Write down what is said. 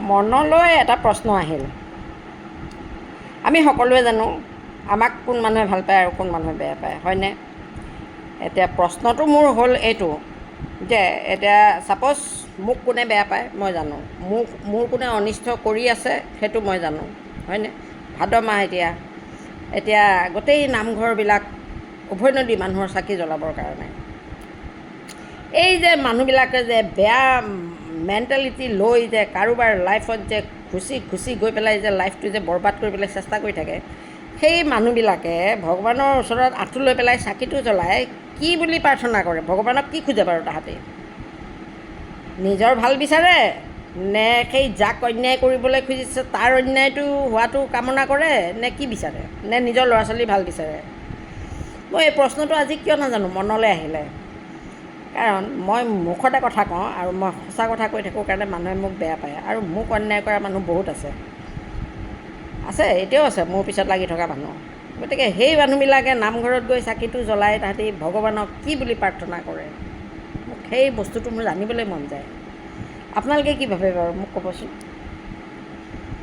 মনলৈ এটা প্ৰশ্ন আহিল। আমি সকলোৱে জানো আমাক কোন মানুহে ভাল পায় আৰু কোন মানুহে বেয়া পায়, হয়নে? এতিয়া প্ৰশ্নটো মোৰ হ'ল এইটো যে এতিয়া ছাপ'জ মোক কোনে বেয়া পায় মই জানো, মোৰ কোনে অনিষ্ট কৰি আছে সেইটো মই জানো, হয়নে? ভাদ মাহ এতিয়া গোটেই নামঘৰবিলাক উভৈনদী মানুহৰ চাকি জ্বলাবৰ কাৰণে। এই যে মানুহবিলাকে যে বেয়া মেণ্টেলিটি লৈ যে কাৰোবাৰ লাইফত যে ঘুচি গৈ পেলাই যে লাইফটো যে বৰবাদ কৰিবলৈ চেষ্টা কৰি থাকে, সেই মানুহবিলাকে ভগৱানৰ ওচৰত আঁঠু লৈ পেলাই চাকিটো জ্বলাই কি বুলি প্ৰাৰ্থনা কৰে? ভগৱানক কি খোজে বাৰু তাহাঁতি? নিজৰ ভাল বিচাৰে নে সেই যাক অন্যায় কৰিবলৈ খুজিছে তাৰ অন্যায়টো হোৱাটো কামনা কৰে, নে কি বিচাৰে? নে নিজৰ ল'ৰা ছোৱালী ভাল বিচাৰে? মই এই প্ৰশ্নটো আজি কিয় নাজানো মনলৈ আহিলে। কাৰণ মই মুখতে কথা কওঁ আৰু মই সঁচা কথা কৈ থাকোঁ কাৰণে মানুহে মোক বেয়া পায়, আৰু মোক অন্যায় কৰা মানুহ বহুত আছে, এতিয়াও আছে মোৰ পিছত লাগি থকা মানুহ। গতিকে সেই মানুহবিলাকে নামঘৰত গৈ চাকিটো জ্বলাই তাহাঁতি ভগৱানক কি বুলি প্ৰাৰ্থনা কৰে, মোক সেই বস্তুটো মোৰ জানিবলৈ মন যায়। আপোনালোকে কি ভাবে বাৰু মোক ক'বচোন।